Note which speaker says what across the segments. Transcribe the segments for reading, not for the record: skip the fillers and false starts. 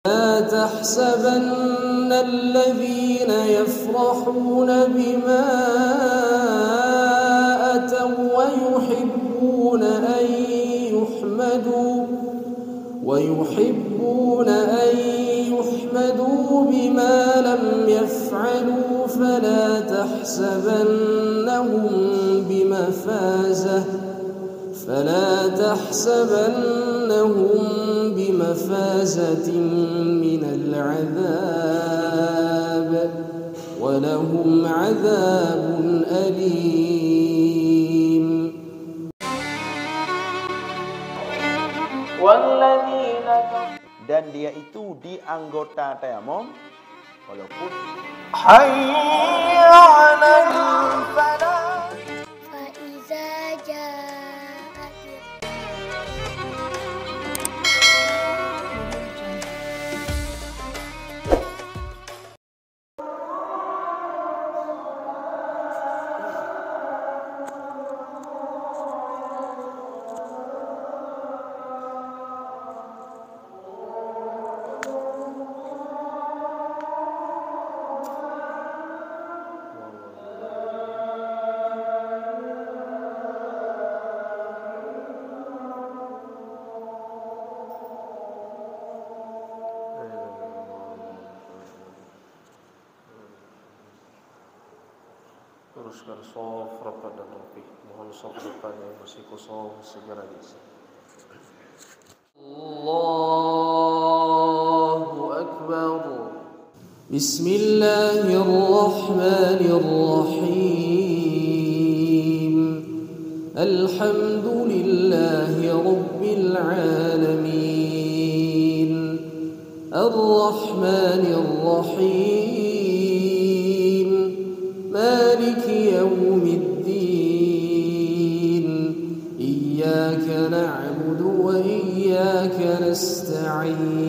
Speaker 1: لا تحسبن الذين يفرحون بما أتوا ويحبون أن يحمدوا بما لم يفعلوا فلا تحسبنهم بمفازة من العذاب ولهم عذاب أليم.
Speaker 2: Dan dia itu di anggota tayamum walaupun
Speaker 3: hayya 'alal falah fa iza ja'at
Speaker 4: Teruskan shaf rapat dan rapi. Mohon shaf depan yang masih kosong segera diisi.
Speaker 1: Allahu Akbar. Bismillahirrahmanirrahim. Alhamdulillahi Rabbil alamin. Ar-Rahmanir-Rahim. مالك يوم الدين إياك نعبد وإياك نستعين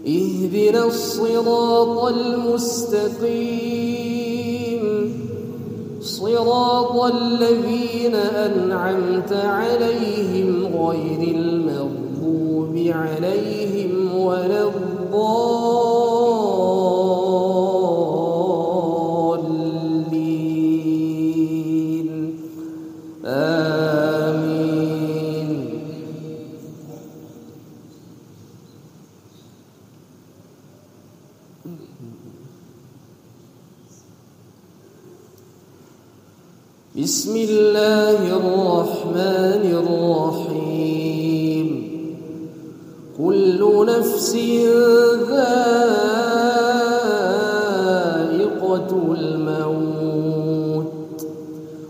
Speaker 1: اهدنا الصراط المستقيم صراط الذين أنعمت عليهم غير المغضوب عليهم ولا بسم الله الرحمن الرحيم كل نفس ذائقة الموت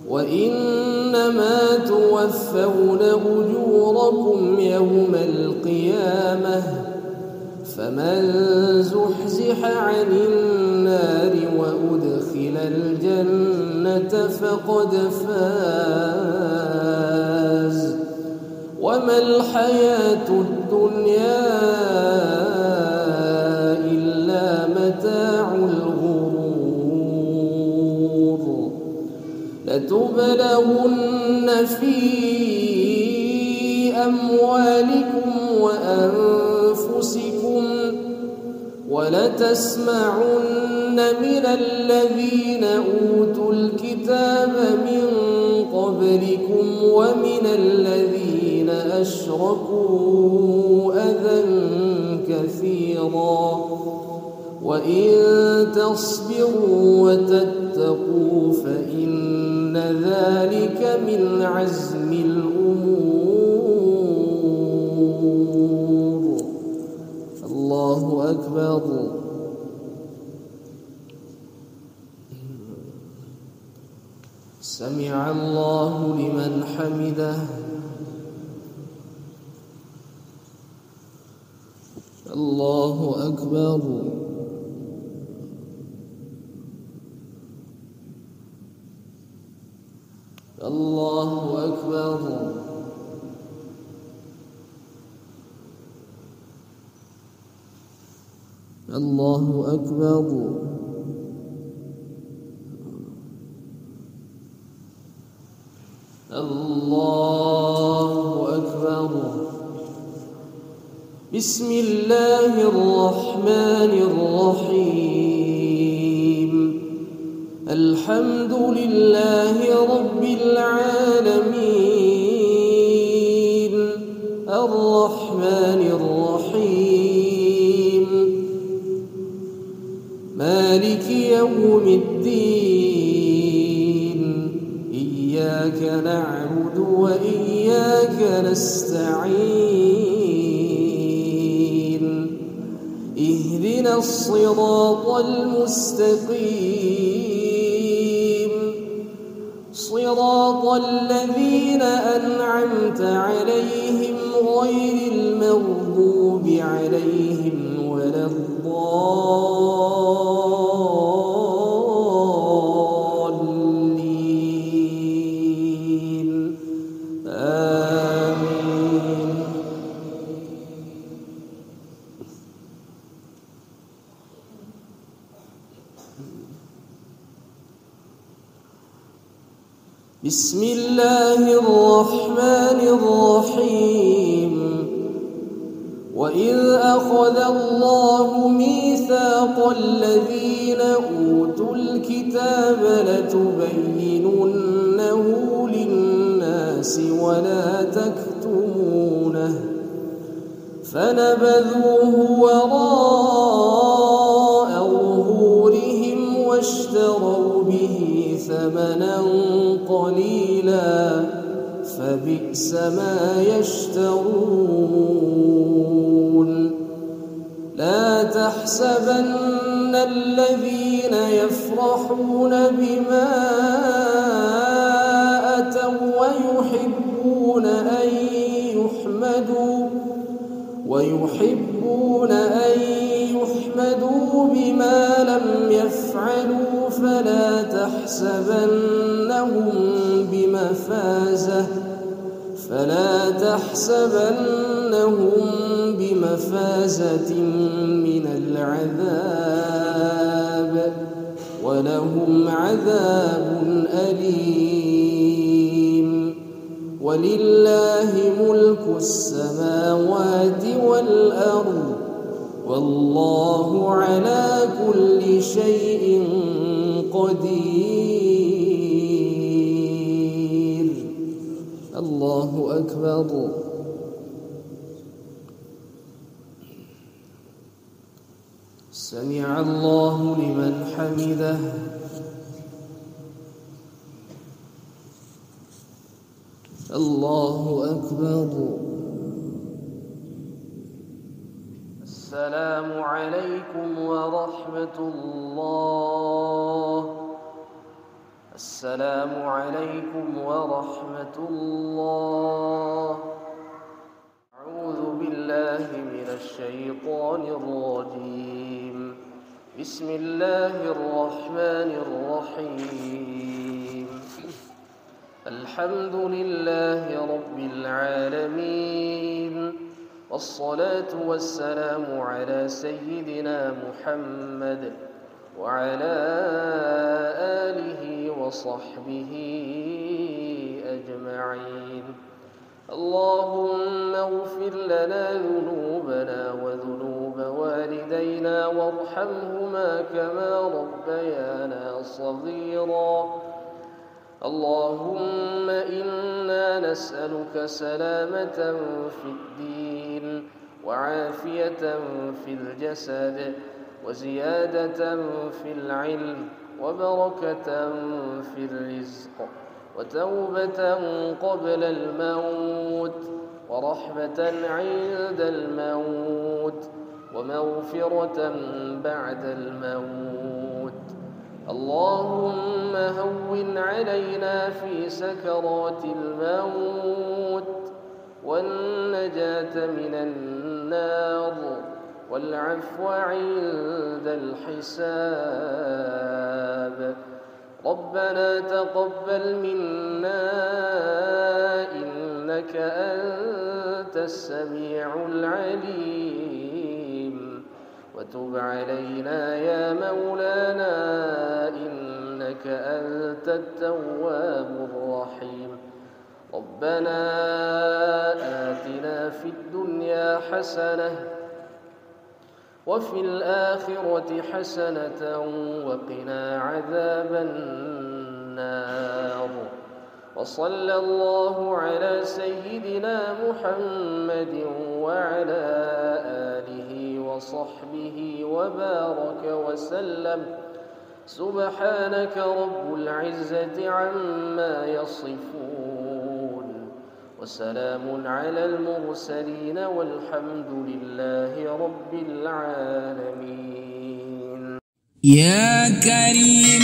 Speaker 1: وإنما توفون أجوركم يوم القيامة فمن زحزح عن النار وأدخل الجنة فقد فاز وما الحياة الدنيا إلا متاع الغرور لتبلغن في أموالكم وأنفسكم ولتسمعن من الذين أوتوا الكتاب من قبلكم ومن الذين أشركوا أذى كثيرا وإن تصبروا وتتقوا فإن ذلك من عزم الأمور. الله أكبر. سمع الله لمن حمده. الله أكبر. الله أكبر. الله أكبر. الله أكبر. بسم الله الرحمن الرحيم الحمد لله رب العالمين الرحمن الرحيم مالك يوم الدين إياك نعبد وإياك نستعين اهدنا الصراط المستقيم صراط الذين أنعمت عليهم غير المغضوب عليهم ولا الضالين آمين. بسم الله الرحمن الرحيم وإذ أخذ الله ميثاق الذين أوتوا الكتاب لتبيننه للناس ولا تكتمونه فنبذوه وراء ظهورهم واشتروا به ثمنا قليلا فبئس ما يشترون لا تحسبن الذين يفرحون بما أتوا ويحبون أن يحمدوا بما لم يفعلوا فلا تحسبنهم بمفازة من العذاب ولهم عذاب أليم ولله ملك السماوات والأرض والله على كل شيء قدير. الله أكبر. سمع الله لمن حمده. الله أكبر. السلام عليكم ورحمة الله. السلام عليكم ورحمة الله. أعوذ بالله من الشيطان الرجيم. بسم الله الرحمن الرحيم. الحمد لله رب العالمين والصلاة والسلام على سيدنا محمد وعلى آله وصحبه أجمعين. اللهم اغفر لنا ذنوبنا وذنوب والدينا وارحمهما كما ربيانا صغيرا. اللهم إنا نسألك سلامة في الدين وعافية في الجسد وزيادة في العلم وبركة في الرزق وتوبة قبل الموت ورحمة عند الموت ومغفرة بعد الموت. اللهم هون علينا في سكرات الموت والنجاة من النار والعفو عند الحساب. ربنا تقبل منا إنك أنت السميع العليم وتب علينا يا مولانا إنك أنت التواب الرحيم. ربنا آتنا في الدنيا حسنة وفي الآخرة حسنة وقنا عذاب النار. وصلى الله على سيدنا محمد وعلى آله وصحبه وبارك وسلم. سبحانك رب العزة عما يصفون وسلام على المرسلين والحمد لله رب العالمين.
Speaker 5: يا كريم